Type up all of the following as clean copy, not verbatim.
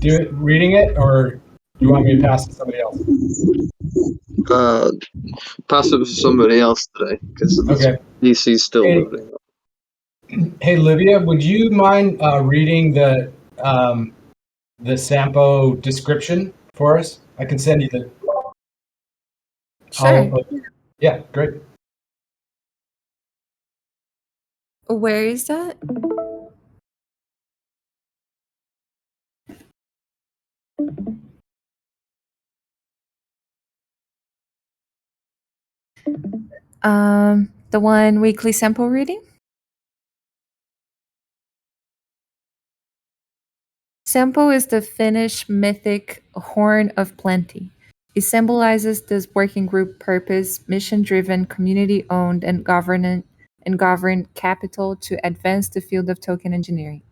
reading it, or do you want me to pass it to somebody else? Pass it to somebody else today, because Okay. DC's still Hey, loading. hey, Livia, would you mind reading the Sampo description for us? I can send you the. Sure. Yeah, great. Where is that? The one weekly sample reading? Sampo is the Finnish mythic horn of plenty. It symbolizes this working group purpose, mission-driven, community-owned, and governed capital to advance the field of token engineering.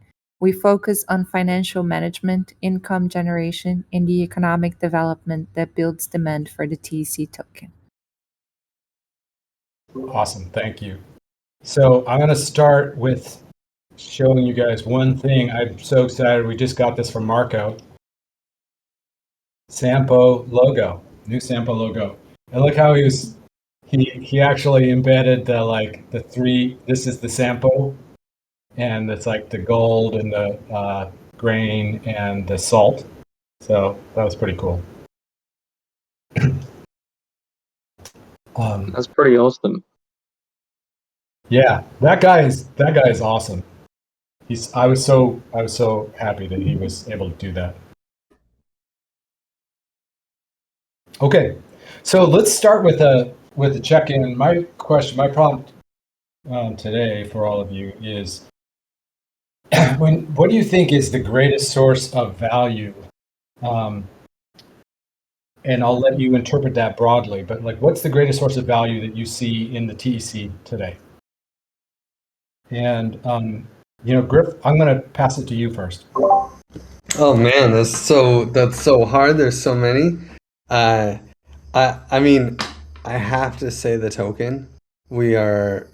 We focus on financial management, income generation, and the economic development that builds demand for the TEC token. Awesome, thank you. So I'm going to start with showing you guys one thing. I'm so excited. We just got this from Marco. Sampo logo, new Sampo logo. And look how he actually embedded the three. This is the Sampo, and it's like the gold and the grain and the salt. So that was pretty cool. That's pretty awesome. Yeah, that guy is awesome. I was so happy that he was able to do that. Okay, so let's start with a check-in. My prompt today for all of you is, what do you think is the greatest source of value? And I'll let you interpret that broadly, but what's the greatest source of value that you see in the TEC today? And Griff, I'm going to pass it to you first. Oh man, that's so hard. There's so many. I mean, I have to say the token. We are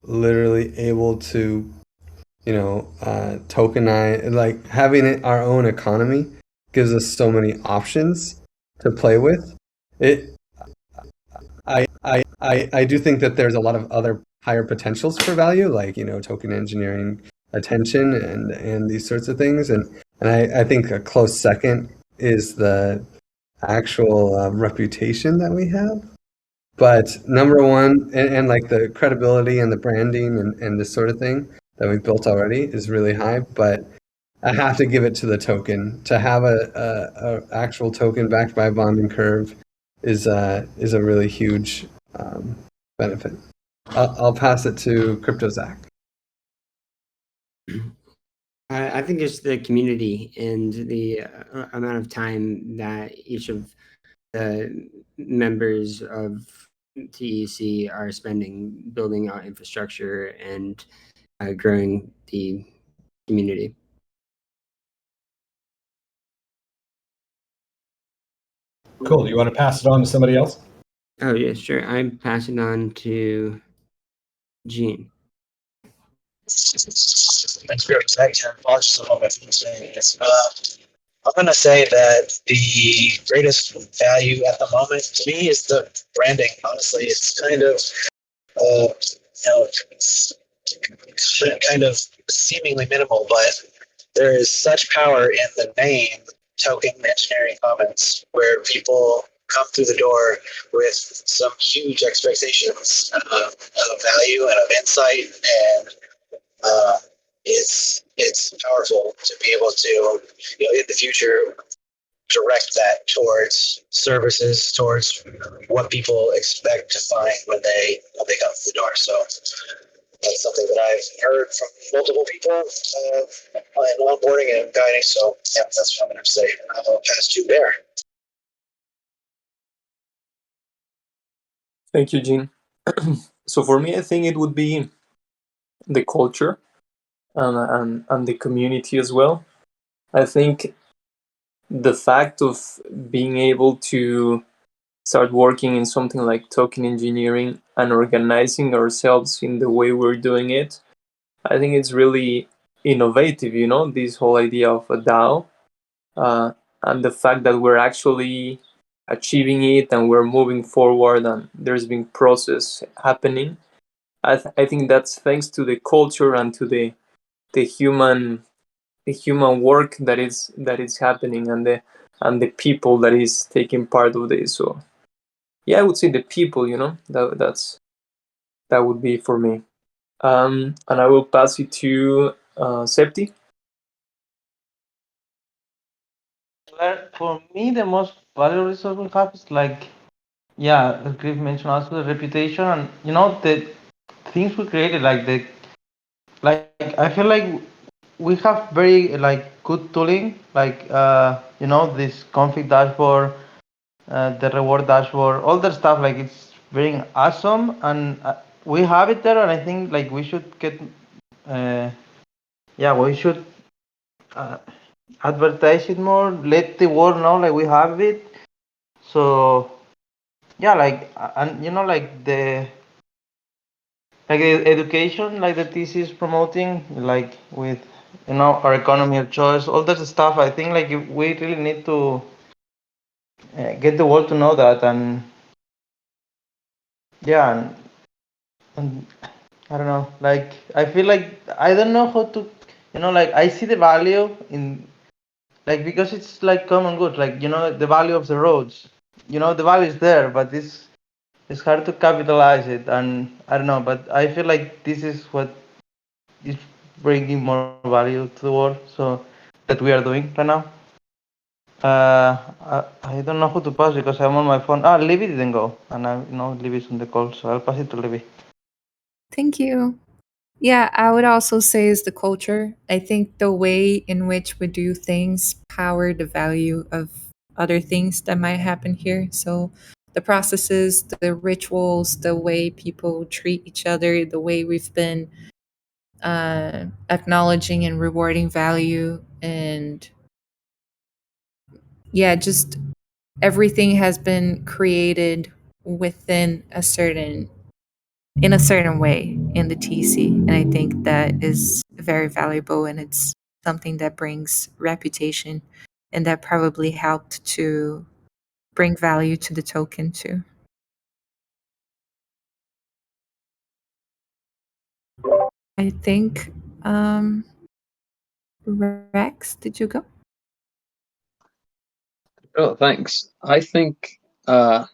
literally able to, tokenize, like having our own economy gives us so many options to play with. I do think that there's a lot of other higher potentials for value, like token engineering attention and these sorts of things, and I think a close second is the actual reputation that we have. But number one, and like the credibility and the branding and this sort of thing that we've built already is really high. But I have to give it to the token. To have a actual token backed by a bonding curve is a really huge benefit. I'll pass it to CryptoZach. I think it's the community and the amount of time that each of the members of TEC are spending building out infrastructure and growing the community. Cool. You want to pass it on to somebody else? Oh, yeah, sure. I'm passing on to Gene. Thanks for your excitement. Apologies a little bit for saying this. I'm going to say that the greatest value at the moment to me is the branding. Honestly, it's kind of, it's kind of seemingly minimal, but there is such power in the name Token Engineering Commons, where people come through the door with some huge expectations of value and of insight, and it's powerful to be able to, in the future, direct that towards services, towards what people expect to find when they come through the door. So that's something that I've heard from multiple people in onboarding and guiding. So yeah, that's what I'm going to say. I'll pass to Bear. Thank you, Gene. So for me, I think it would be the culture and the community as well. I think the fact of being able to start working in something like token engineering and organizing ourselves in the way we're doing it, I think it's really innovative, this whole idea of a DAO. and the fact that we're actually achieving it and we're moving forward and there's been process happening. I think that's thanks to the culture and to the human work that is happening, and the people that is taking part of this. So yeah, I would say the people, that would be for me. And I will pass it to Septi. Well, for me, the most valuable resource we have is like, yeah, as Griff mentioned, also the reputation and the things we created, like I feel like we have very like good tooling, like this config dashboard, the reward dashboard, all that stuff. Like it's very awesome, and we have it there, and I think like we should get, we should uh, advertise it more, let the world know like we have it. So yeah, like and like the education like the TC is promoting, like with our economy of choice, all that stuff. I think like we really need to get the world to know that, and yeah, and I don't know, like I feel like I don't know how to, like I see the value in, like, because it's like common good, like the value of the roads, the value is there, but it's hard to capitalize it, and I don't know, but I feel like this is what is bringing more value to the world, so that we are doing right now. I don't know who to pass because I'm on my phone. Libby didn't go, and I know Libby's on the call, so I'll pass it to Libby. Thank you. Yeah, I would also say is the culture. I think the way in which we do things power the value of other things that might happen here. So the processes, the rituals, the way people treat each other, the way we've been acknowledging and rewarding value, and yeah, just everything has been created within in a certain way in the TC. And I think that is very valuable, and it's something that brings reputation, and that probably helped to bring value to the token too. I think Rex, did you go? Oh, thanks. I think that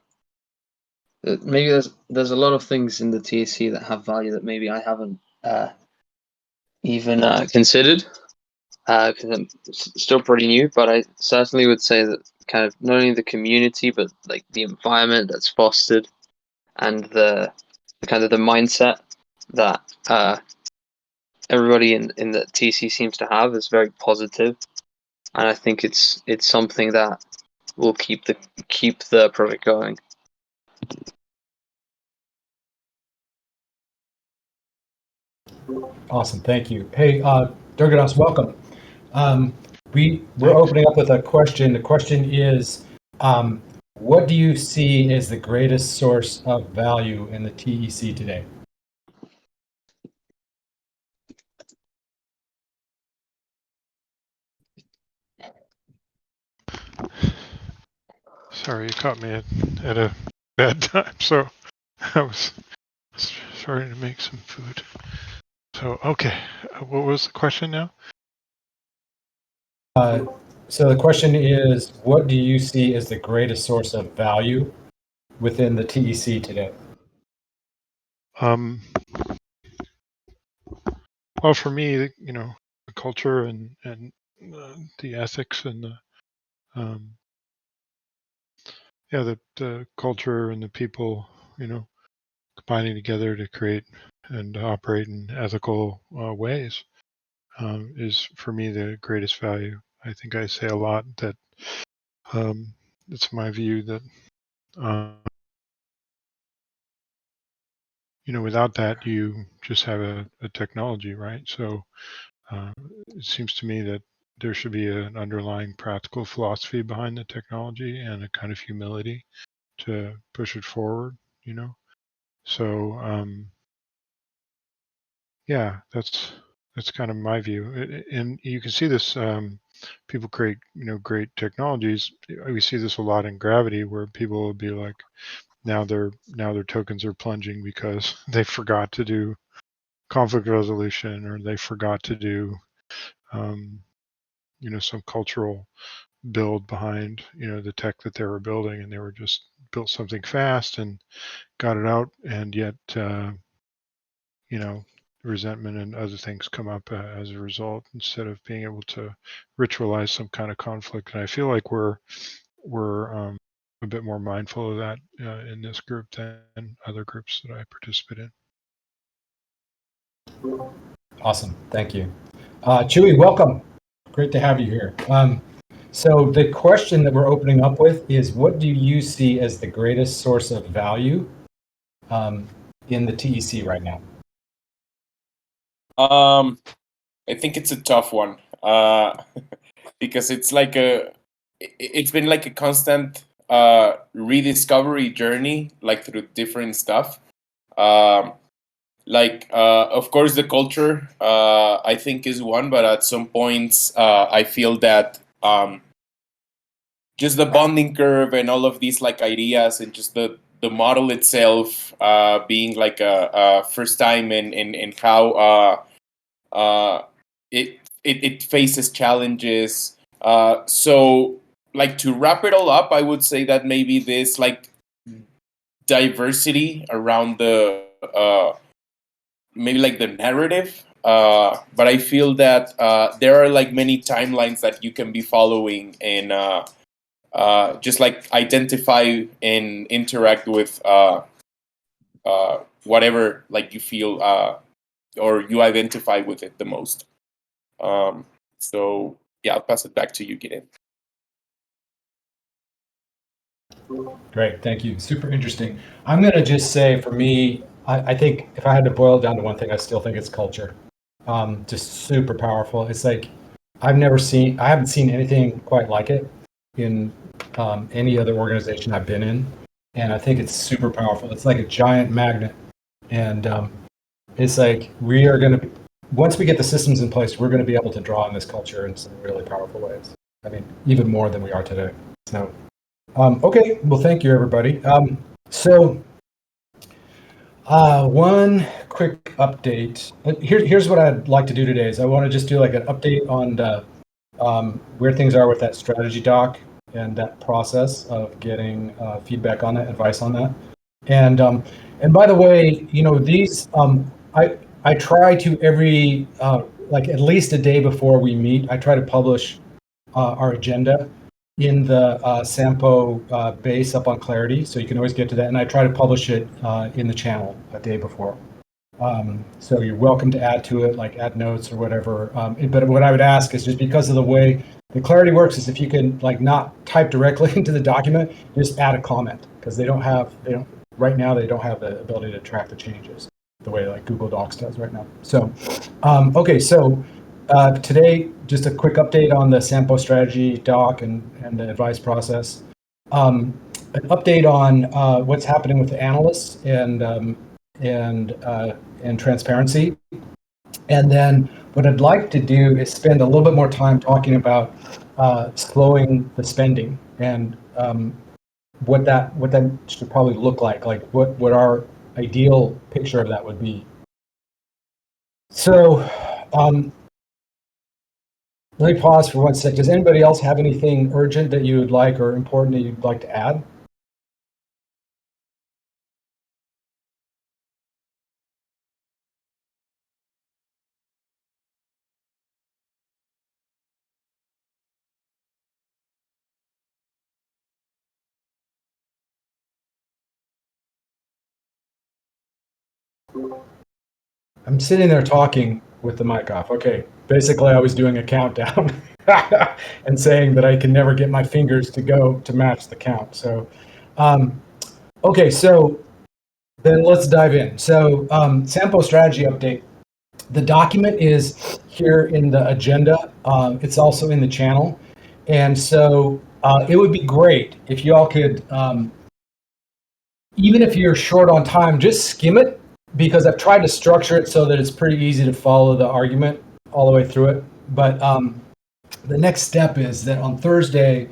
maybe there's a lot of things in the TSC that have value that maybe I haven't even considered, because I'm still pretty new. But I certainly would say that kind of not only the community, but like the environment that's fostered, and the kind of the mindset that everybody in the TC seems to have is very positive, and I think it's something that will keep the project going. Awesome, thank you. Hey, Durgadas, welcome. We're opening up with a question. The question is, what do you see as the greatest source of value in the TEC today? Sorry, you caught me at a bad time, so I was starting to make some food. So, okay, what was the question now? So the question is, what do you see as the greatest source of value within the TEC today? Well, for me, the culture and the ethics and the culture and the people, combining together to create and operate in ethical ways is for me the greatest value. I think I say a lot that it's my view that without that you just have a technology, right? So it seems to me that there should be an underlying practical philosophy behind the technology and a kind of humility to push it forward. So yeah, that's kind of my view, and you can see this people create great technologies. We see this a lot in Gravity, where people will be like, now their tokens are plunging because they forgot to do conflict resolution, or they forgot to do some cultural build behind the tech that they were building, and they were just built something fast and got it out, and yet resentment and other things come up as a result, instead of being able to ritualize some kind of conflict. And I feel like we're a bit more mindful of that in this group than other groups that I participate in. Awesome, thank you. Chewy, welcome. Great to have you here. So the question that we're opening up with is, what do you see as the greatest source of value in the TEC right now? I think it's a tough one because it's been like a constant rediscovery journey, like through different stuff. Of course, the culture I think is one, but at some points I feel that just the bonding curve and all of these like ideas and just the model itself being like a first time in how it faces challenges. So like, to wrap it all up, I would say that maybe this like diversity around the maybe like the narrative, but I feel that there are like many timelines that you can be following and just like identify and interact with whatever like you feel or you identify with it the most. So yeah, I'll pass it back to you, Gideon. Great, thank you. Super interesting. I'm going to just say, for me, I think if I had to boil it down to one thing, I still think it's culture. Just super powerful. It's like I haven't seen anything quite like it in any other organization I've been in, and I think it's super powerful. It's like a giant magnet, and it's like we are going to, once we get the systems in place, we're going to be able to draw on this culture in some really powerful ways. I mean, even more than we are today. So, okay, well, thank you, everybody. One quick update. Here's what I'd like to do today is I want to just do like an update on the, where things are with that strategy doc and that process of getting feedback on that, advice on that. And by the way, these, I try to every, like at least a day before we meet, I try to publish our agenda in the Sampo base up on Clarity, so you can always get to that. And I try to publish it in the channel a day before. So you're welcome to add to it, like add notes or whatever. But what I would ask is, just because of the way the Clarity works, is if you can like not type directly into the document, just add a comment, because right now they don't have the ability to track the changes the way like Google Docs does right now. So, okay, so today, just a quick update on the Sampo strategy doc and the advice process. An update on what's happening with the analysts and transparency. And then what I'd like to do is spend a little bit more time talking about slowing the spending and what that should probably look like what our ideal picture of that would be. So let me pause for 1 sec. Does anybody else have anything urgent that you would like or important that you'd like to add? I'm sitting there talking with the mic off. Okay, basically I was doing a countdown and saying that I can never get my fingers to go to match the count. So, okay, so then let's dive in. So, Sampo strategy update. The document is here in the agenda. It's also in the channel. And so it would be great if you all could, even if you're short on time, just skim it, because I've tried to structure it so that it's pretty easy to follow the argument all the way through it. But the next step is that on Thursday,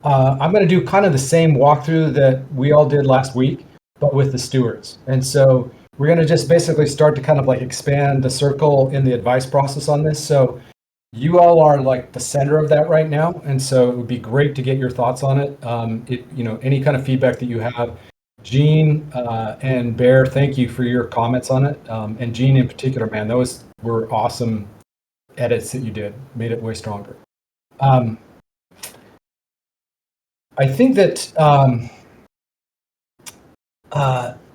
I'm going to do kind of the same walkthrough that we all did last week, but with the stewards. And so we're going to just basically start to kind of like expand the circle in the advice process on this. So you all are like the center of that right now. And so it would be great to get your thoughts on it. Any kind of feedback that you have. Gene and Bear, thank you for your comments on it. And Gene in particular, man, those were awesome edits that you did, made it way stronger. I think that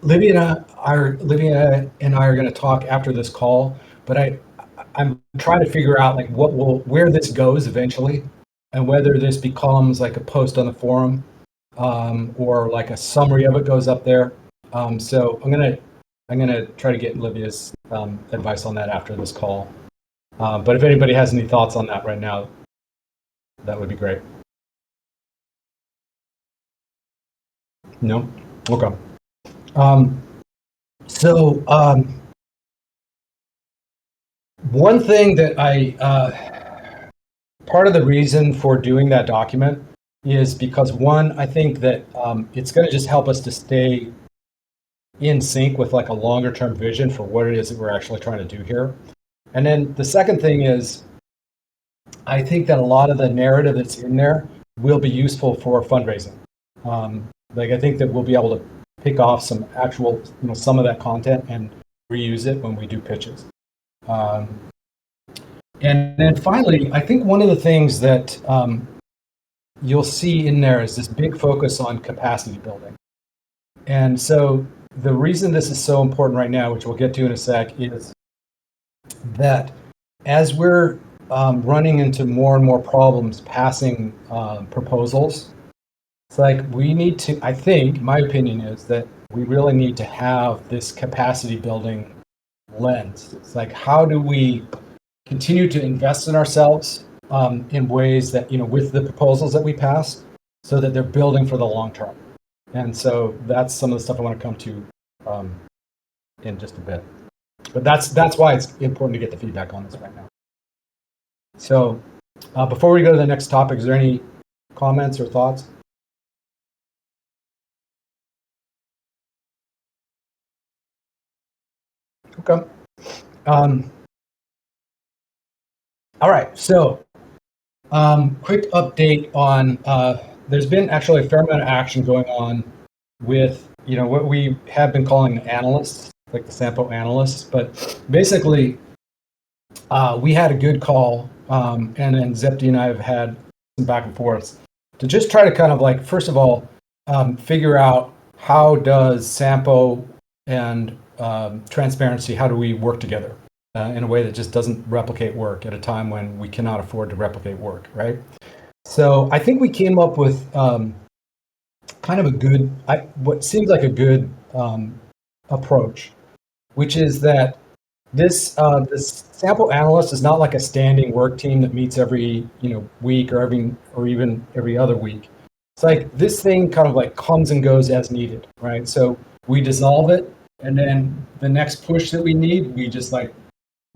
Livia and I are going to talk after this call, but I'm trying to figure out like where this goes eventually, and whether this becomes like a post on the forum, or like a summary of it goes up there. So I'm gonna try to get Livia's advice on that after this call. But if anybody has any thoughts on that right now, that would be great. No? Okay. One thing that part of the reason for doing that document is because one, I think that it's going to just help us to stay in sync with like a longer term vision for what it is that we're actually trying to do here. And then the second thing is, I think that a lot of the narrative that's in there will be useful for fundraising. I think that we'll be able to pick off some actual, some of that content and reuse it when we do pitches. And then finally, I think one of the things that you'll see in there is this big focus on capacity building. And so the reason this is so important right now, which we'll get to in a sec, is that as we're running into more and more problems passing proposals, it's like we need to, I think, my opinion is that we really need to have this capacity building lens. It's like, how do we continue to invest in ourselves in ways that, with the proposals that we pass, so that they're building for the long term. And so that's some of the stuff I want to come to in just a bit. But that's why it's important to get the feedback on this right now. So before we go to the next topic, is there any comments or thoughts? Okay. All right. So quick update on, there's been actually a fair amount of action going on with, what we have been calling analysts, like the Sampo analysts. But basically, we had a good call, and then Zepti and I have had some back and forth to just try to kind of like, first of all, figure out how does Sampo and transparency, how do we work together in a way that just doesn't replicate work at a time when we cannot afford to replicate work, right? So I think we came up with kind of a good, what seems like a good approach, which is that this Sampo analyst is not like a standing work team that meets every week or even every other week. It's like this thing kind of like comes and goes as needed, right? So we dissolve it, and then the next push that we need, we just like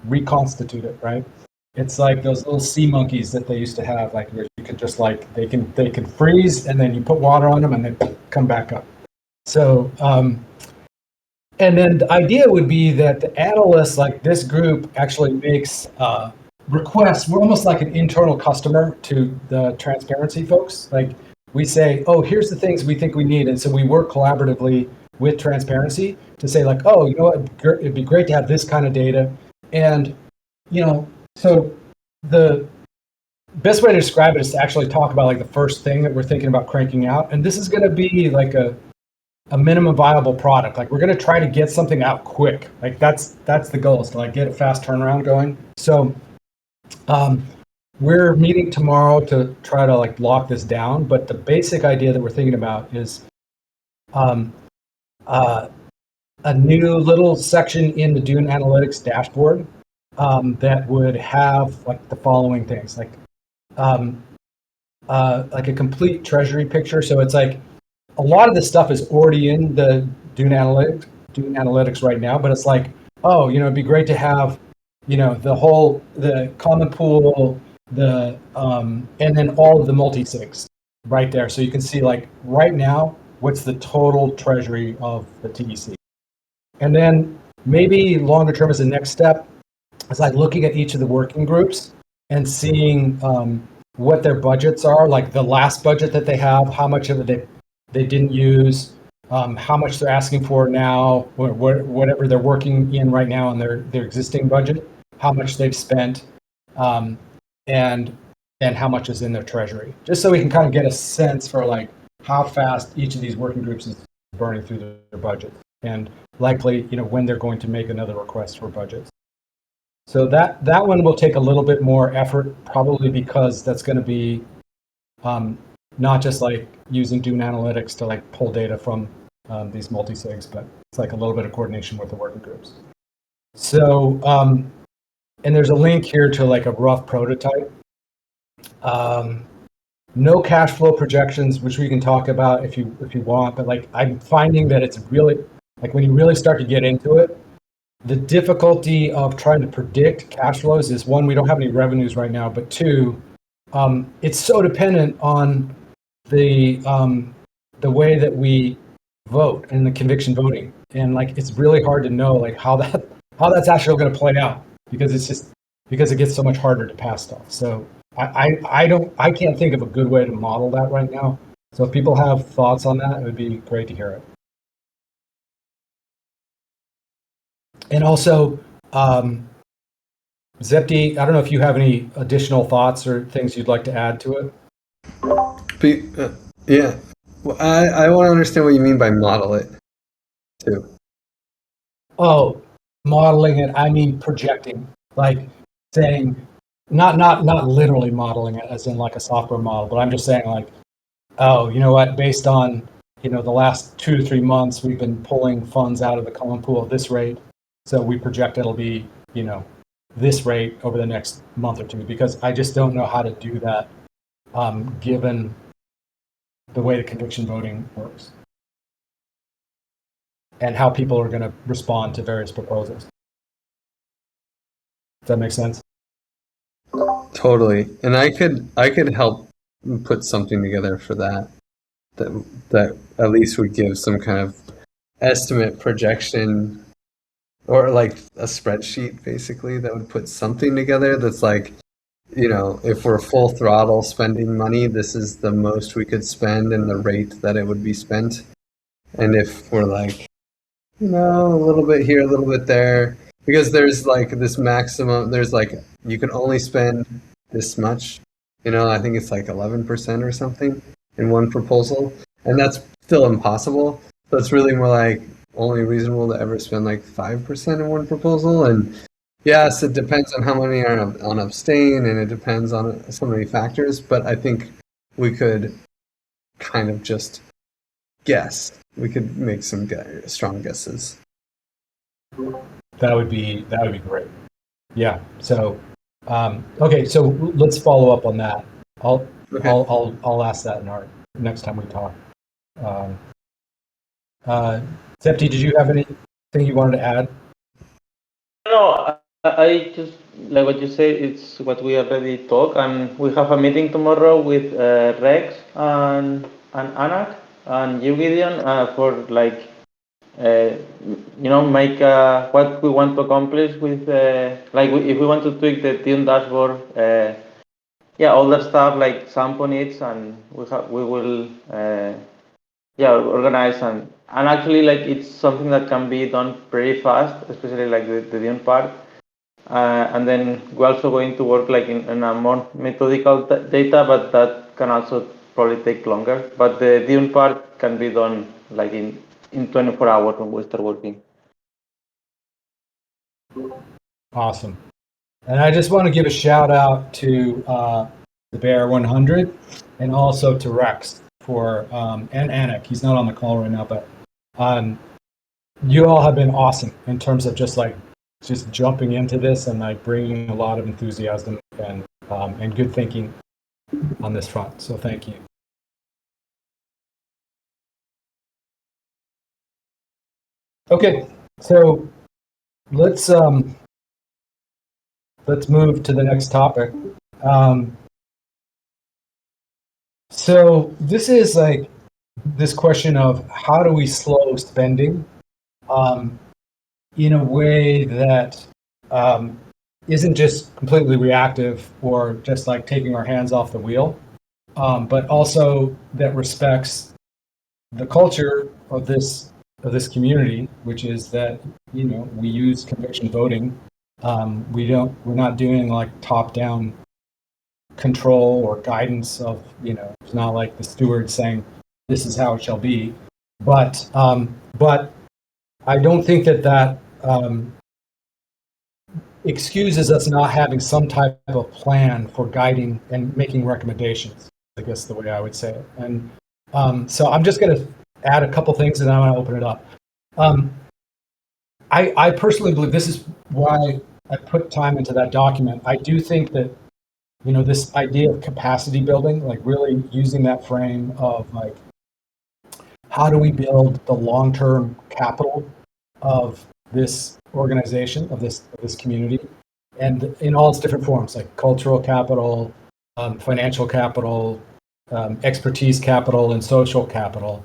reconstitute it, right? It's like those little sea monkeys that they used to have, like where you could just like they can freeze, and then you put water on them and they come back up. So and then the idea would be that the analysts, like this group, actually makes requests. We're almost like an internal customer to the transparency folks. Like we say, oh, here's the things we think we need. And so we work collaboratively with transparency to say like, oh, you know what, it'd be great to have this kind of data. And, so the best way to describe it is to actually talk about like the first thing that we're thinking about cranking out. And this is going to be like a minimum viable product. Like we're going to try to get something out quick. Like that's the goal, is to like get a fast turnaround going. So we're meeting tomorrow to try to like lock this down. But the basic idea that we're thinking about is a new little section in the Dune Analytics dashboard that would have like the following things, like a complete treasury picture. So it's like a lot of this stuff is already in the Dune Analytics right now, but it's like, oh, it'd be great to have, the common pool, and then all of the multi-sigs right there. So you can see like right now, what's the total treasury of the TEC. And then maybe longer term as the next step, it's like looking at each of the working groups and seeing what their budgets are, like the last budget that they have, how much of it they didn't use, how much they're asking for now, whatever they're working in right now in their existing budget, how much they've spent, and how much is in their treasury, just so we can kind of get a sense for like how fast each of these working groups is burning through their budget, and likely, when they're going to make another request for budgets. So that one will take a little bit more effort, probably because that's going to be not just like using Dune Analytics to like pull data from these multi-sigs, but it's like a little bit of coordination with the working groups. So, and there's a link here to like a rough prototype. No cash flow projections, which we can talk about if you want, but like I'm finding that it's really, like when you really start to get into it, the difficulty of trying to predict cash flows is, one, we don't have any revenues right now, but two, it's so dependent on the way that we vote and the conviction voting, and like it's really hard to know like how that's actually going to play out, because it gets so much harder to pass stuff. So I can't think of a good way to model that right now. So if people have thoughts on that, it would be great to hear it. And also, Zepti, I don't know if you have any additional thoughts or things you'd like to add to it. Yeah, well, I want to understand what you mean by model it, too. Oh, modeling it, I mean projecting, like saying, not literally modeling it as in like a software model, but I'm just saying like, oh, you know what, based on, the last 2 to 3 months, we've been pulling funds out of the common pool at this rate. So we project it'll be, this rate over the next month or two, because I just don't know how to do that, given the way the conviction voting works and how people are going to respond to various proposals. Does that make sense? Totally. And I could help put something together for that at least would give some kind of estimate projection, or like a spreadsheet basically that would put something together that's like, if we're full throttle spending money, this is the most we could spend and the rate that it would be spent. And if we're like, a little bit here, a little bit there, because there's like this maximum, there's like, you can only spend this much, I think it's like 11% or something in one proposal. And that's still impossible. So it's really more like only reasonable to ever spend like 5% in one proposal. And yes, it depends on how many are on abstain, and it depends on so many factors. But I think we could kind of just guess. We could make some strong guesses. That would be great. Yeah. So, okay. So let's follow up on that. I'll ask that in our next time we talk. Zepti, did you have anything you wanted to add? No, I just like what you said. It's what we already talked, and we have a meeting tomorrow with Rex and Anak and you, Gideon, for like make what we want to accomplish with if we want to tweak the team dashboard. All that stuff like Sampo needs, and we will organize and actually like it's something that can be done pretty fast, especially like the Dune part. And then we're also going to work like in a more methodical data, but that can also probably take longer. But the Dune part can be done like in 24 hours when we start working. Awesome. And I just want to give a shout out to the Bear 100 and also to Rex for and Anik. He's not on the call right now, but you all have been awesome in terms of just jumping into this and like bringing a lot of enthusiasm and good thinking on this front. So thank you. Okay, so let's move to the next topic. Um, so this is like this question of how do we slow spending in a way that isn't just completely reactive or just like taking our hands off the wheel, but also that respects the culture of this community, which is that we use conviction voting. We're not doing like top down control or guidance of it's not like the steward saying this is how it shall be, but I don't think that excuses us not having some type of plan for guiding and making recommendations. I guess the way I would say it. And so I'm just going to add a couple things and then I'm going to open it up. I personally believe this is why I put time into that document. I do think that this idea of capacity building, like really using that frame of like how do we build the long-term capital of this organization, of this community, and in all its different forms, like cultural capital, financial capital, expertise capital, and social capital.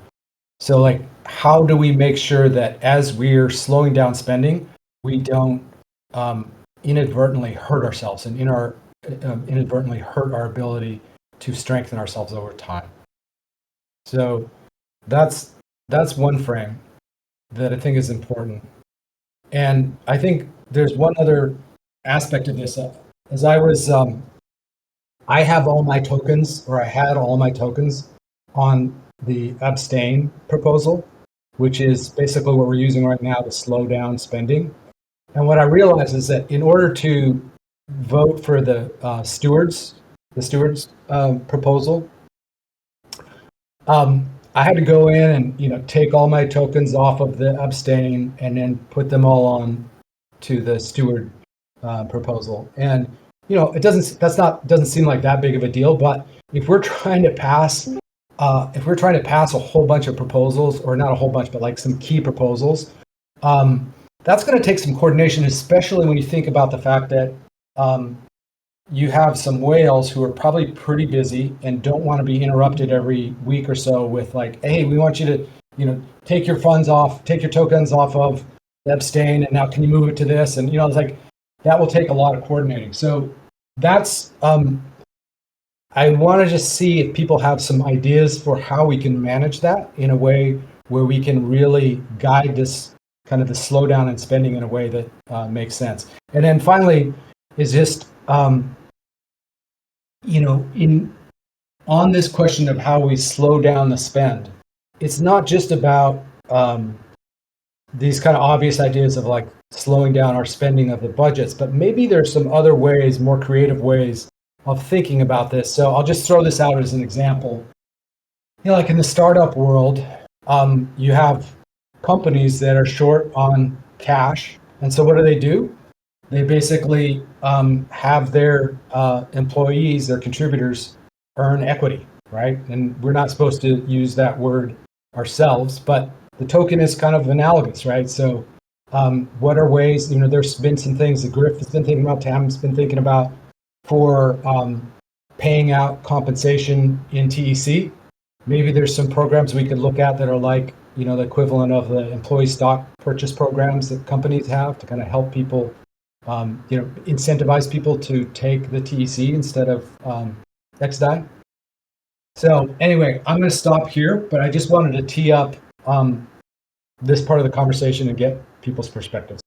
So like, how do we make sure that as we're slowing down spending, we don't inadvertently hurt ourselves and inadvertently hurt our ability to strengthen ourselves over time? So that's one frame that I think is important. And I think there's one other aspect of this. As I have all my tokens, or I had all my tokens on the abstain proposal, which is basically what we're using right now to slow down spending. And what I realized is that in order to vote for the stewards proposal, I had to go in and take all my tokens off of the abstain and then put them all on to the steward proposal. And it doesn't seem like that big of a deal. But if we're trying to pass a whole bunch of proposals, or not a whole bunch, but like some key proposals, that's going to take some coordination, especially when you think about the fact that you have some whales who are probably pretty busy and don't want to be interrupted every week or so with like, hey, we want you to, take your tokens off of the abstain, and now can you move it to this? And it's like that will take a lot of coordinating. So that's I want to just see if people have some ideas for how we can manage that in a way where we can really guide this kind of the slowdown in spending in a way that makes sense. And then finally is just on this question of how we slow down the spend, it's not just about these kind of obvious ideas of like slowing down our spending of the budgets, but maybe there's some other ways, more creative ways of thinking about this. So I'll just throw this out as an example. Like in the startup world, you have companies that are short on cash. And so what do? They basically have their employees, their contributors, earn equity, right? And we're not supposed to use that word ourselves, but the token is kind of analogous, right? So what are ways, there's been some things that Griff has been thinking about, Tam's been thinking about for paying out compensation in TEC. Maybe there's some programs we could look at that are like, the equivalent of the employee stock purchase programs that companies have to kind of help people, incentivize people to take the TEC instead of XDI. So anyway, I'm going to stop here, but I just wanted to tee up this part of the conversation and get people's perspectives.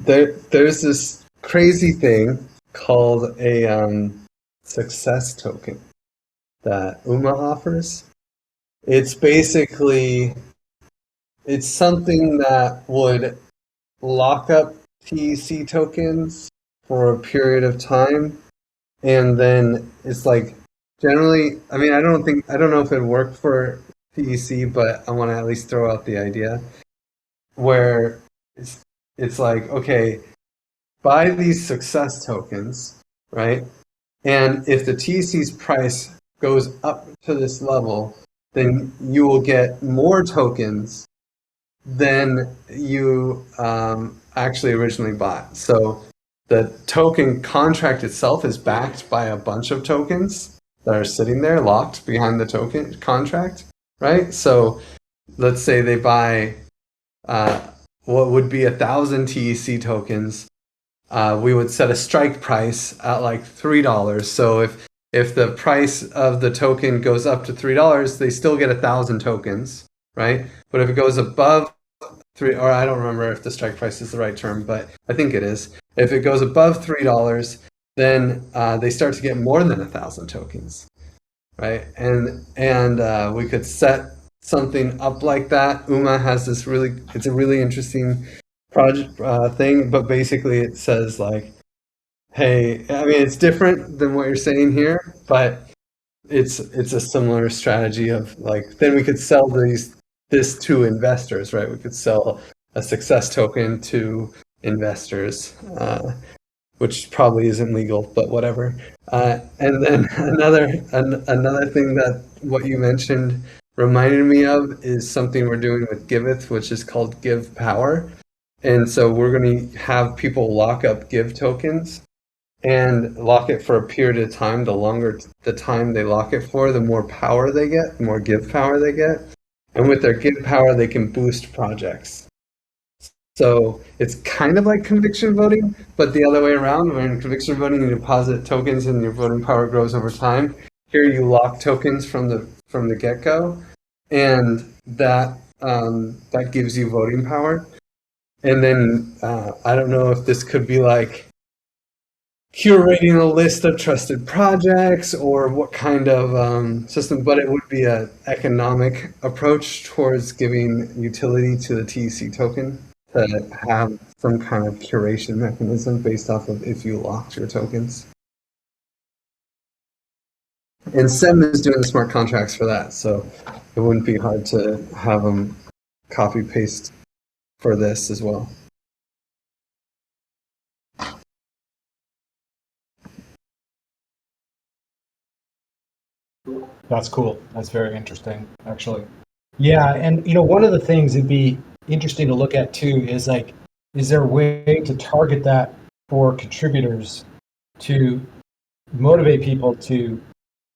There's this crazy thing called a success token that UMA offers. It's basically, it's something that would lock up TEC tokens for a period of time, and then it's like generally, I mean, I don't know if it worked for TEC, but I want to at least throw out the idea where it's like, okay, buy these success tokens, right? And if the TEC's price goes up to this level, then you will get more tokens than you actually originally bought. So the token contract itself is backed by a bunch of tokens that are sitting there locked behind the token contract, right? So let's say they buy what would be 1,000 TEC tokens. We would set a strike price at like $3. So if the price of the token goes up to $3, they still get 1,000 tokens, right? But if it goes above three, or I don't remember if the strike price is the right term, but I think it is. If it goes above $3, then they start to get more than 1,000 tokens, right? And we could set something up like that. UMA has this it's a really interesting project thing, but basically it says like, hey, I mean, it's different than what you're saying here, but it's a similar strategy of like, then we could sell this to investors, right? We could sell a success token to investors, which probably isn't legal, but whatever. And then another thing that what you mentioned reminded me of is something we're doing with Giveth, which is called Give Power. And so we're going to have people lock up Give tokens and lock it for a period of time. The longer the time they lock it for, the more power they get, the more Give Power they get. And with their Give Power, they can boost projects. So it's kind of like conviction voting, but the other way around. When in conviction voting, you deposit tokens and your voting power grows over time. Here you lock tokens from the get-go, and that gives you voting power. And then I don't know if this could be like curating a list of trusted projects or what kind of system, but it would be an economic approach towards giving utility to the TEC token to have some kind of curation mechanism based off of if you locked your tokens. And SEM is doing the smart contracts for that, so it wouldn't be hard to have them copy paste for this as well. That's cool. That's very interesting, actually. Yeah, and one of the things it'd be interesting to look at too is like, is there a way to target that for contributors to motivate people to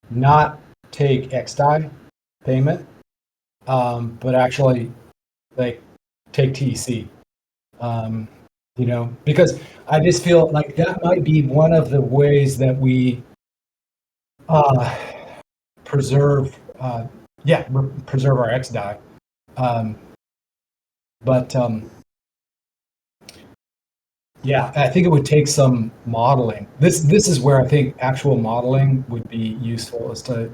not take XDAI payment, but actually like take TEC? Because I just feel like that might be one of the ways that we preserve our XDAI. Yeah, I think it would take some modeling. This is where I think actual modeling would be useful. Is to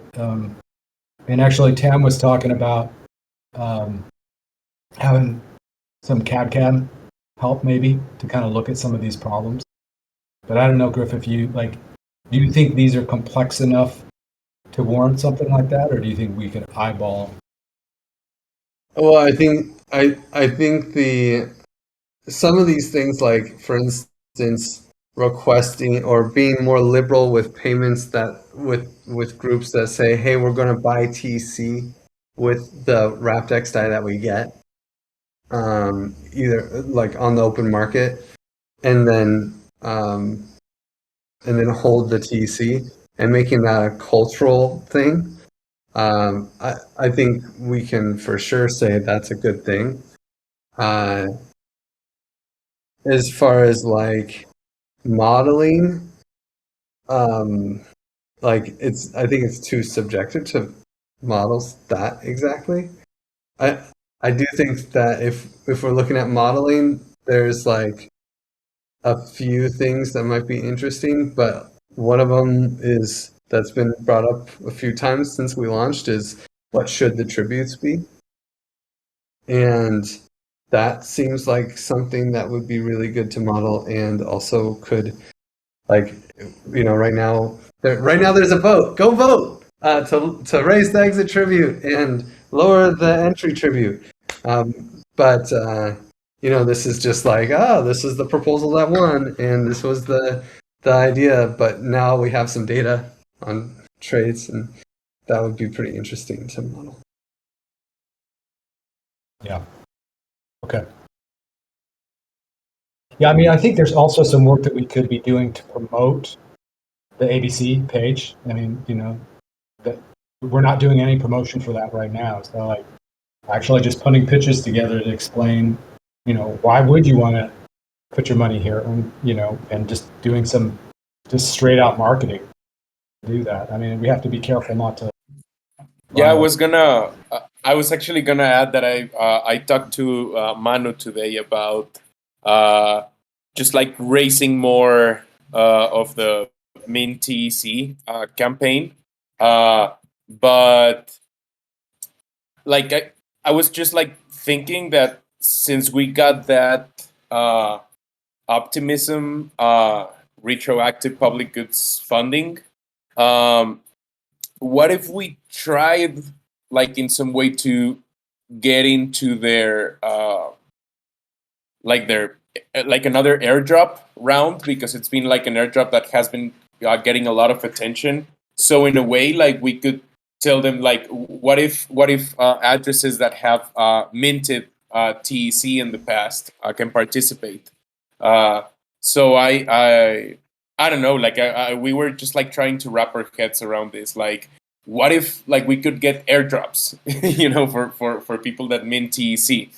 and actually Tam was talking about having some CAD/CAM help maybe to kind of look at some of these problems. But I don't know, Griff, if you do you think these are complex enough to warrant something like that, or do you think we could eyeball? Well, I think some of these things, like for instance, requesting or being more liberal with payments that with groups that say, hey, we're going to buy TC with the wrapped XDAI that we get, either like on the open market, and then hold the TC and making that a cultural thing. I think we can for sure say that's a good thing. As far as like modeling, I think it's too subjective to models that exactly. I do think that if we're looking at modeling, there's like a few things that might be interesting, but one of them is that's been brought up a few times since we launched is what should the tributes be? And that seems like something that would be really good to model and also could, like, right now there's a vote. Go vote to raise the exit tribute and lower the entry tribute. But this is just like, this is the proposal that won, and this was the the idea, but now we have some data on trades, and that would be pretty interesting to model. Yeah. Okay. Yeah, I mean, I think there's also some work that we could be doing to promote the ABC page. I mean, that we're not doing any promotion for that right now. So, like, actually just putting pitches together to explain, why would you want to put your money here, and and just doing some just straight out marketing to do that. I mean, we have to be careful not to. Yeah, I was actually gonna add that I talked to Manu today about just like raising more of the Mint TEC campaign, but like I was just like thinking that since we got that optimism retroactive public goods funding, um, what if we tried like in some way to get into their like another airdrop round, because it's been like an airdrop that has been getting a lot of attention. So in a way, like we could tell them like, what if addresses that have minted TEC in the past can participate. Uh, so I don't know, like we were just like trying to wrap our heads around this, like what if like we could get airdrops, for people that mint TEC.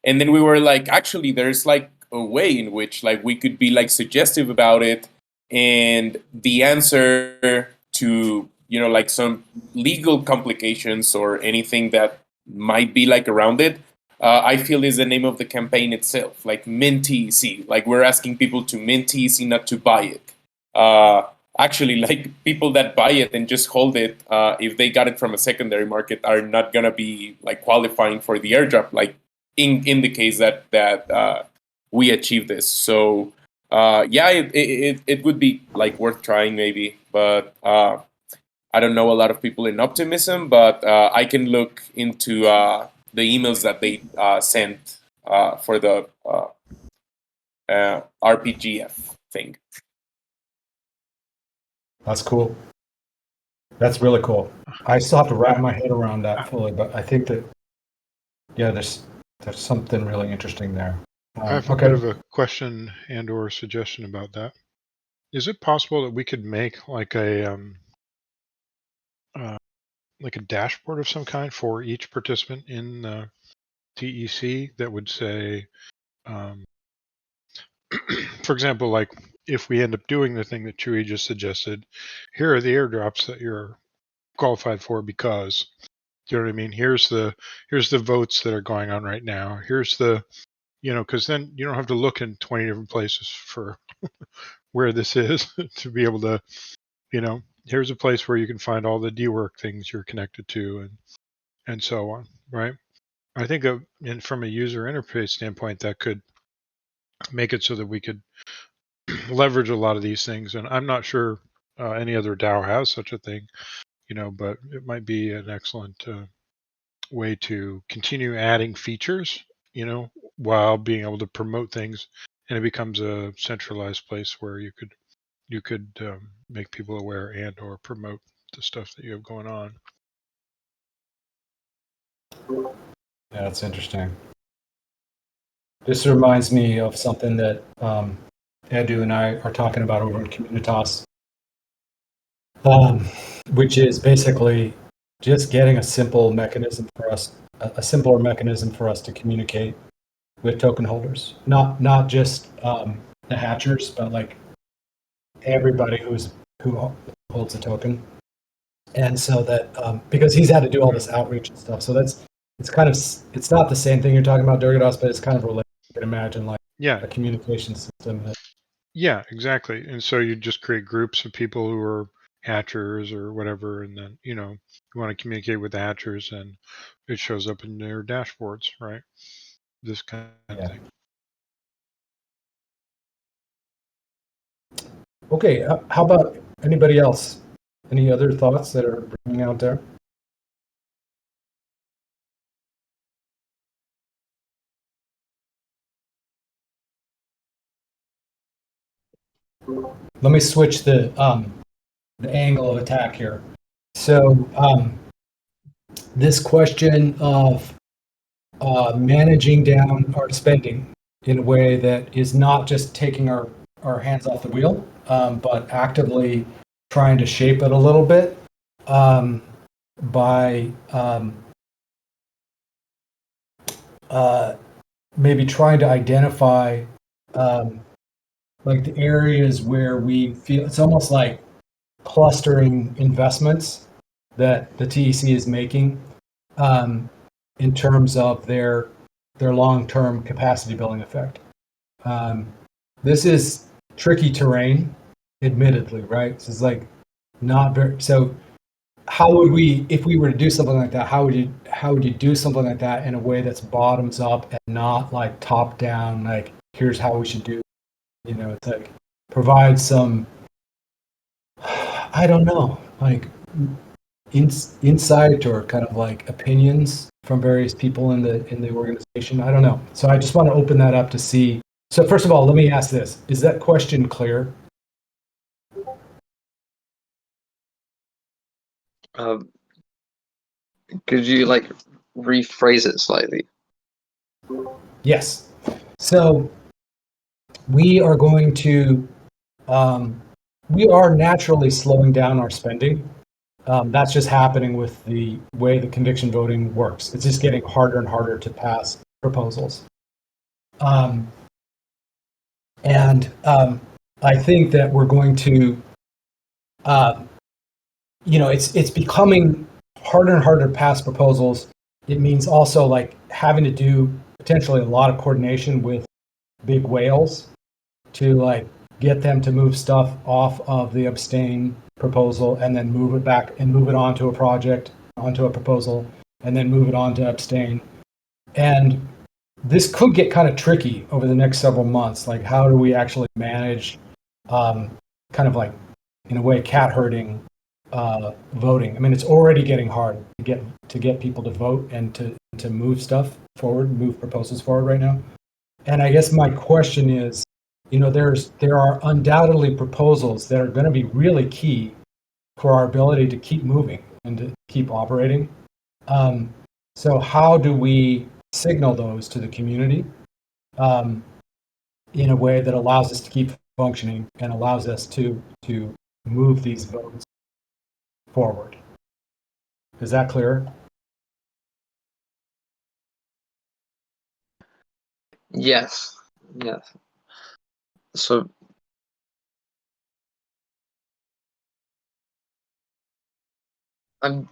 And then we were like, actually, there's like a way in which like we could be like suggestive about it, and the answer to like some legal complications or anything that might be like around it, I feel is the name of the campaign itself, like mint TEC. Like we're asking people to mint TEC, not to buy it. Actually, like people that buy it and just hold it, if they got it from a secondary market, are not gonna be like qualifying for the airdrop. Like in the case that we achieve this. So yeah, it would be like worth trying maybe, but I don't know a lot of people in optimism, but I can look into the emails that they sent for the RPGF thing. That's cool. That's really cool. I still have to wrap my head around that fully, but I think that there's something really interesting there. I have a bit of a question and or suggestion about that. Is it possible that we could make like a dashboard of some kind for each participant in the TEC that would say, for example, like if we end up doing the thing that Chewy just suggested, here are the airdrops that you're qualified for because, do you know what I mean? Here's the votes that are going on right now. Here's the, because then you don't have to look in 20 different places for where this is to be able to, here's a place where you can find all the DWork things you're connected to and so on, right? I think from a user interface standpoint, that could make it so that we could leverage a lot of these things. And I'm not sure any other DAO has such a thing, but it might be an excellent way to continue adding features, while being able to promote things, and it becomes a centralized place where you could make people aware and or promote the stuff that you have going on. Yeah, that's interesting. This reminds me of something that Edu and I are talking about over in Communitas, which is basically just getting a simple mechanism for us, a simpler mechanism for us to communicate with token holders, not just the hatchers, but like everybody who holds a token. And so that because he's had to do all this outreach and stuff, so it's not the same thing you're talking about, Durgados, but it's kind of related. You can imagine like a communication system. Yeah, exactly. And so you just create groups of people who are hatchers or whatever, and then you want to communicate with the hatchers, and it shows up in their dashboards, right? This kind of thing. Okay, how about anybody else? Any other thoughts that are bringing out there? let me switch the angle of attack here. So this question of managing down our spending in a way that is not just taking our hands off the wheel, but actively trying to shape it a little bit by maybe trying to identify like the areas where we feel it's almost like clustering investments that the TEC is making in terms of their long-term capacity building effect. This is tricky terrain, admittedly, right? This is like not very. So, how would we, if we were to do something like that? How would you do something like that in a way that's bottoms up and not like top down? Like, here's how we should do. You know, it's like provide some. I don't know, like insight or kind of like opinions from various people in the organization. I don't know. So I just want to open that up to see. So first of all, let me ask this: is that question clear? Could you like rephrase it slightly? Yes. So we are going to. We are naturally slowing down our spending. That's just happening with the way the conviction voting works. It's just getting harder and harder to pass proposals. I think that we're going to, it's becoming harder and harder to pass proposals. It means also like having to do potentially a lot of coordination with big whales to like get them to move stuff off of the abstain proposal and then move it back and move it onto a project, onto a proposal, and then move it on to abstain. And this could get kind of tricky over the next several months. Like, how do we actually manage kind of like, in a way, cat herding voting? I mean, it's already getting hard to get people to vote and to move stuff forward, move proposals forward right now. And I guess my question is, there are undoubtedly proposals that are going to be really key for our ability to keep moving and to keep operating. So how do we signal those to the community in a way that allows us to keep functioning and allows us to move these votes forward? Is that clear? Yes. So I'm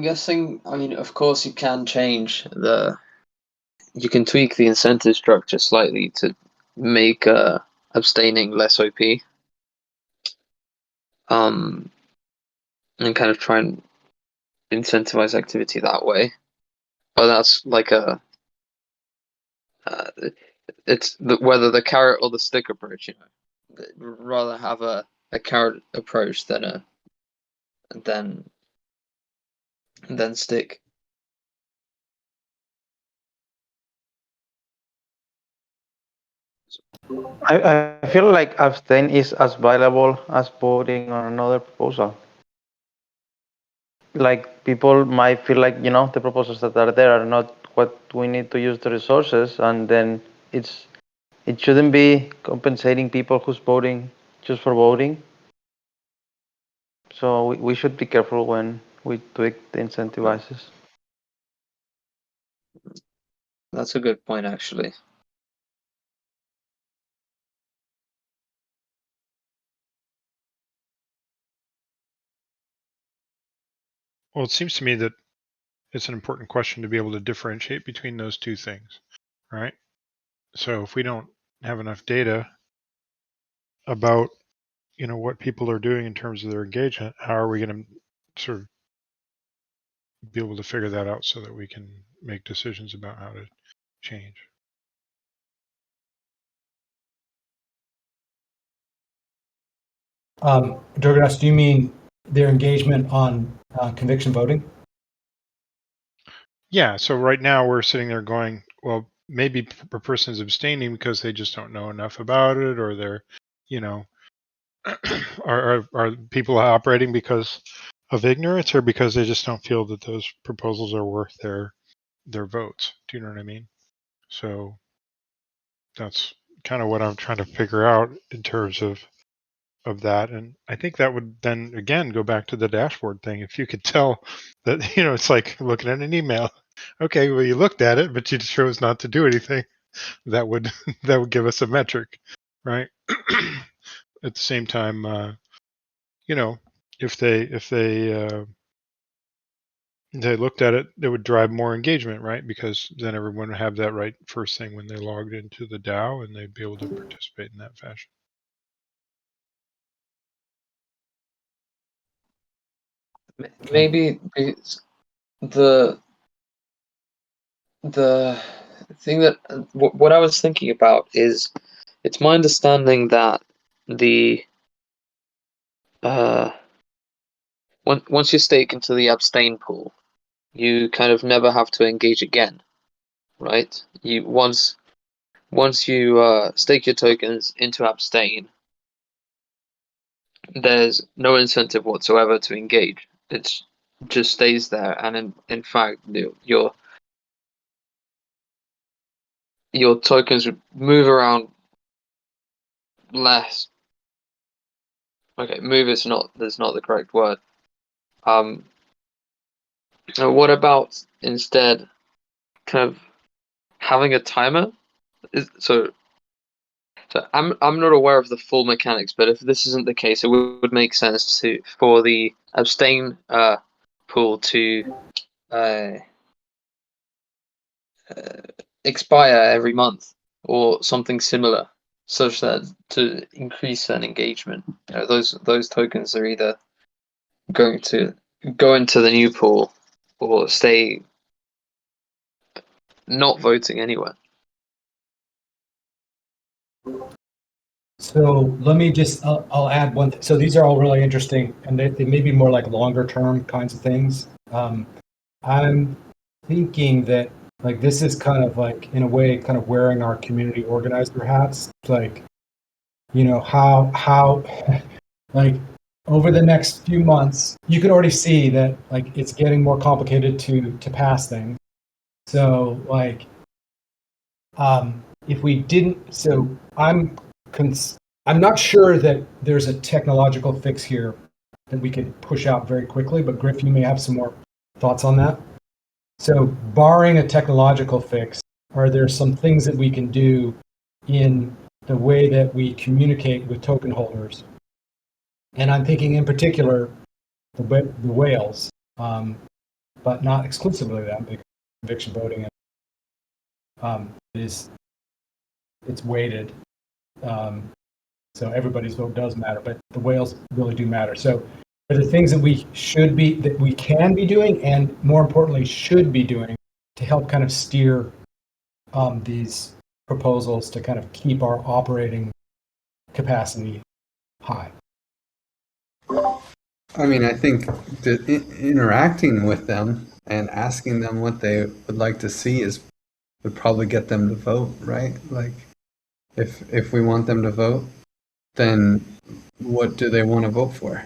guessing. I mean, of course, you can you can tweak the incentive structure slightly to make abstaining less OP. And kind of try and incentivize activity that way. But that's like it's whether the carrot or the stick approach. Rather have a carrot approach than stick. I feel like abstain is as valuable as voting on another proposal. Like people might feel like the proposals that are there are not what we need to use the resources, and then it shouldn't be compensating people who's voting just for voting. So we should be careful when we tweak the incentivizes. That's a good point, actually. Well, it seems to me that it's an important question to be able to differentiate between those two things, right? So if we don't have enough data about what people are doing in terms of their engagement, how are we going to sort of be able to figure that out so that we can make decisions about how to change? Durgas, do you mean their engagement on conviction voting? Yeah. So right now we're sitting there going, well, maybe a person's abstaining because they just don't know enough about it, or they're, are people operating because of ignorance, or because they just don't feel that those proposals are worth their votes? Do you know what I mean? So that's kind of what I'm trying to figure out in terms of that. And I think that would then again go back to the dashboard thing. If you could tell that, it's like looking at an email. Okay, well, you looked at it, but you chose not to do anything. That would that would give us a metric, right? At the same time, if they looked at it, it would drive more engagement, right? Because then everyone would have that right first thing when they logged into the DAO, and they'd be able to participate in that fashion. Maybe the the thing that what I was thinking about is, it's my understanding that the once you stake into the abstain pool, you kind of never have to engage again, right? You once you stake your tokens into abstain, there's no incentive whatsoever to engage. It just stays there, and in fact, your tokens would move around less. Okay, move is not the correct word. What about instead kind of having a timer? So I'm not aware of the full mechanics, but if this isn't the case, it would make sense for the abstain pool to expire every month or something similar, such that to increase an engagement, those tokens are either going to go into the new pool or stay not voting anywhere. So let me just, I'll add one thing. So these are all really interesting, and they may be more like longer term kinds of things. I'm thinking that like this is kind of like, in a way, kind of wearing our community organizer hats. It's like, how like over the next few months, you can already see that like it's getting more complicated to pass things. So like, if we didn't, so I'm not sure that there's a technological fix here that we could push out very quickly, but Griff, you may have some more thoughts on that. So barring a technological fix, are there some things that we can do in the way that we communicate with token holders? And I'm thinking in particular the whales, but not exclusively them, because conviction voting it's weighted. So everybody's vote does matter, but the whales really do matter. So are there things that we can be doing, and more importantly, should be doing to help kind of steer these proposals to kind of keep our operating capacity high? I mean, I think that interacting with them and asking them what they would like to see would probably get them to vote, right? Like, if we want them to vote, then what do they want to vote for?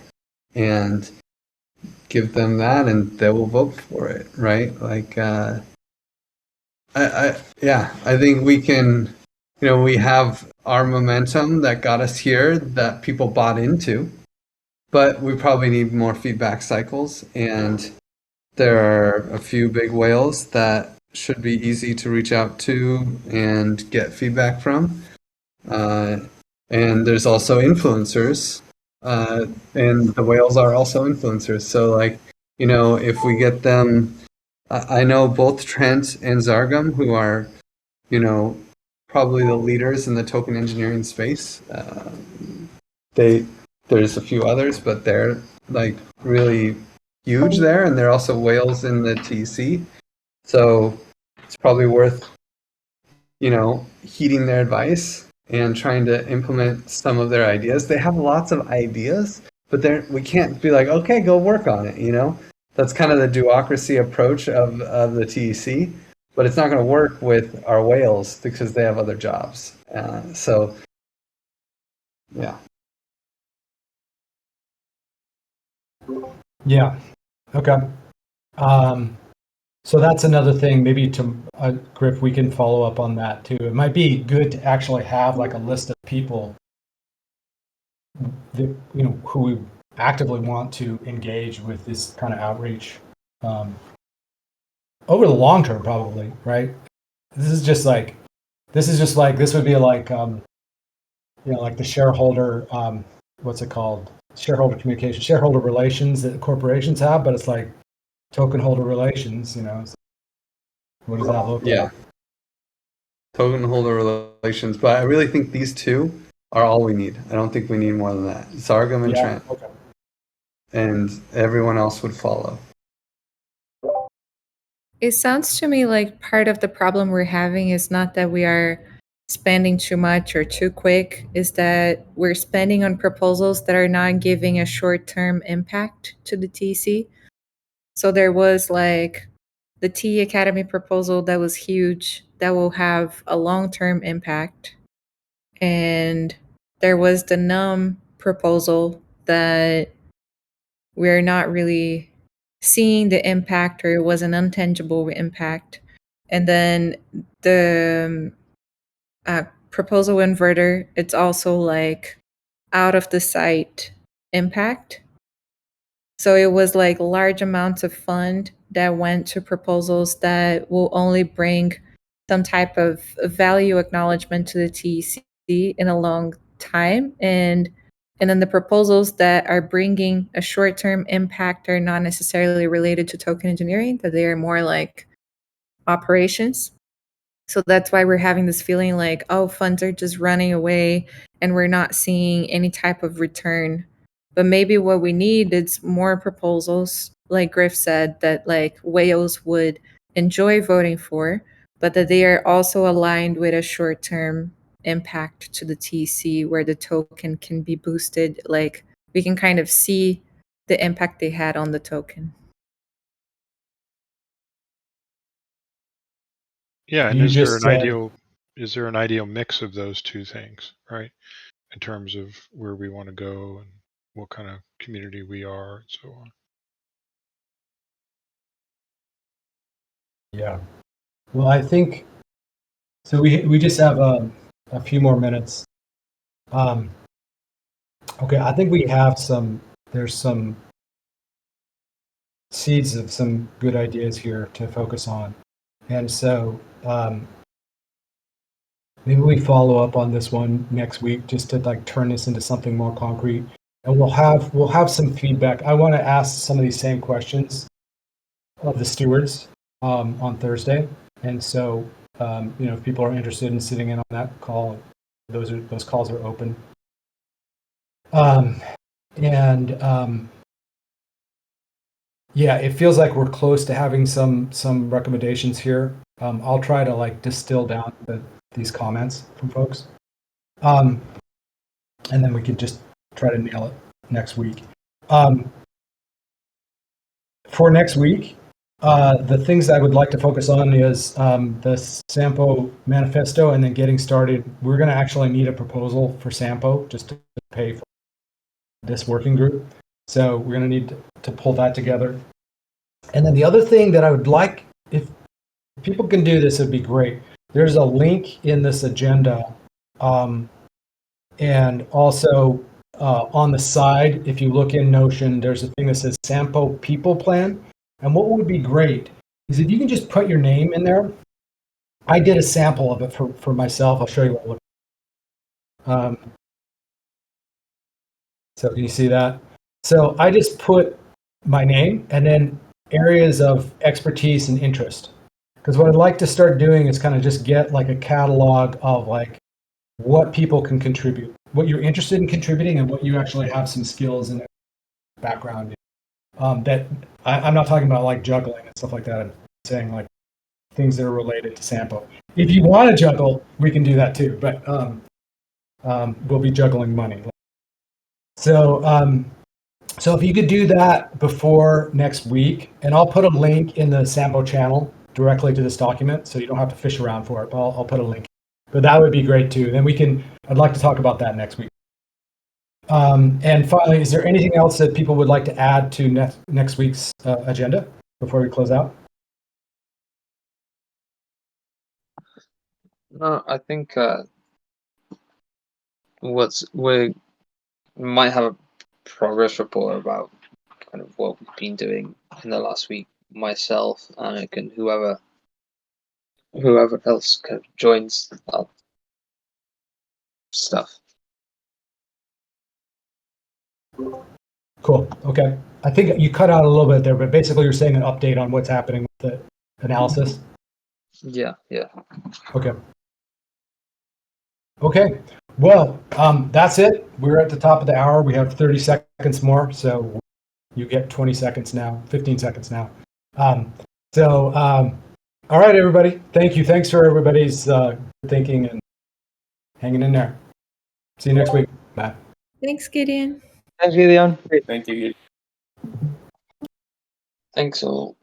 And give them that, and they will vote for it, right? Like, I think we can, we have our momentum that got us here that people bought into, but we probably need more feedback cycles, and there are a few big whales that should be easy to reach out to and get feedback from. And there's also influencers, and the whales are also influencers. So like, if we get them, I know both Trent and Zargam, who are, probably the leaders in the token engineering space. There's a few others, but they're like really huge there, and they're also whales in the TC. So it's probably worth, heeding their advice and trying to implement some of their ideas. They have lots of ideas, but we can't be like, okay, go work on it. That's kind of the duocracy approach of the TEC. but it's not going to work with our whales because they have other jobs. So, yeah. Yeah. Okay. So that's another thing. Maybe to Griff, we can follow up on that too. It might be good to actually have like a list of people that, who we actively want to engage with this kind of outreach over the long term, probably, right? This is just like this would be like like the shareholder what's it called? Shareholder communication, shareholder relations that corporations have, but it's like token holder relations. What does that look Yeah. like? Token holder relations, but I really think these two are all we need. I don't think we need more than that. Sargam and Trent. Okay. And everyone else would follow. It sounds to me like part of the problem we're having is not that we are spending too much or too quick, is that we're spending on proposals that are not giving a short-term impact to the TC. So there was like the T Academy proposal that was huge, that will have a long-term impact. And there was the NUM proposal that we're not really seeing the impact, or it was an untangible impact. And then the proposal inverter, it's also like out of the sight impact. So it was like large amounts of fund that went to proposals that will only bring some type of value acknowledgement to the TEC in a long time. And then the proposals that are bringing a short-term impact are not necessarily related to token engineering, that they are more like operations. So that's why we're having this feeling like, oh, funds are just running away and we're not seeing any type of return. But maybe what we need is more proposals, like Griff said, that like whales would enjoy voting for, but that they are also aligned with a short-term impact to the TC where the token can be boosted. Like we can kind of see the impact they had on the token. Yeah, and You is there just an said, ideal mix of those two things, right? In terms of where we want to go and what kind of community we are and so on. yeah. Well, I think so. We just have a few more minutes. Okay, I think we have there's some seeds of some good ideas here to focus on. And so maybe we follow up on this one next week just to like turn this into something more concrete. And we'll have some feedback. I want to ask some of these same questions of the stewards on Thursday. And so if people are interested in sitting in on that call, those calls are open. Yeah, it feels like we're close to having some recommendations here. I'll try to like distill down these comments from folks, and then we can just try to nail it next week. For next week, the things I would like to focus on is the Sampo manifesto, and then getting started. We're going to actually need a proposal for Sampo just to pay for this working group. So we're going to need to pull that together. And then the other thing that I would like, if people can do this, it'd be great. There's a link in this agenda. And also on the side, if you look in Notion, there's a thing that says Sampo People Plan. And what would be great is if you can just put your name in there. I did a sample of it for myself. I'll show you what it looks like. So can you see that? So I just put my name and then areas of expertise and interest. Because what I'd like to start doing is kind of just get like a catalog of like what people can contribute, what you're interested in contributing, and what you actually have some skills and background in. That I'm not talking about like juggling and stuff like that. I'm saying like things that are related to Sampo. If you want to juggle, we can do that too, but we'll be juggling money. So if you could do that before next week, and I'll put a link in the Sampo channel directly to this document, so you don't have to fish around for it. But I'll put a link. But that would be great too. Then I'd like to talk about that next week. And finally, is there anything else that people would like to add to next week's agenda before we close out? No, I think we might have a progress report about kind of what we've been doing in the last week. Myself, Anik, and whoever else kind of joins that stuff. Cool. Okay. I think you cut out a little bit there, but basically you're saying an update on what's happening with the analysis. Yeah. Okay. Okay. Well, that's it. We're at the top of the hour. We have 30 seconds more, so you get 20 seconds now, 15 seconds now. All right, everybody. Thank you. Thanks for everybody's thinking and hanging in there. See you next week. Bye. Thanks, Gideon. Thanks, Gideon. Thank you. Thanks all.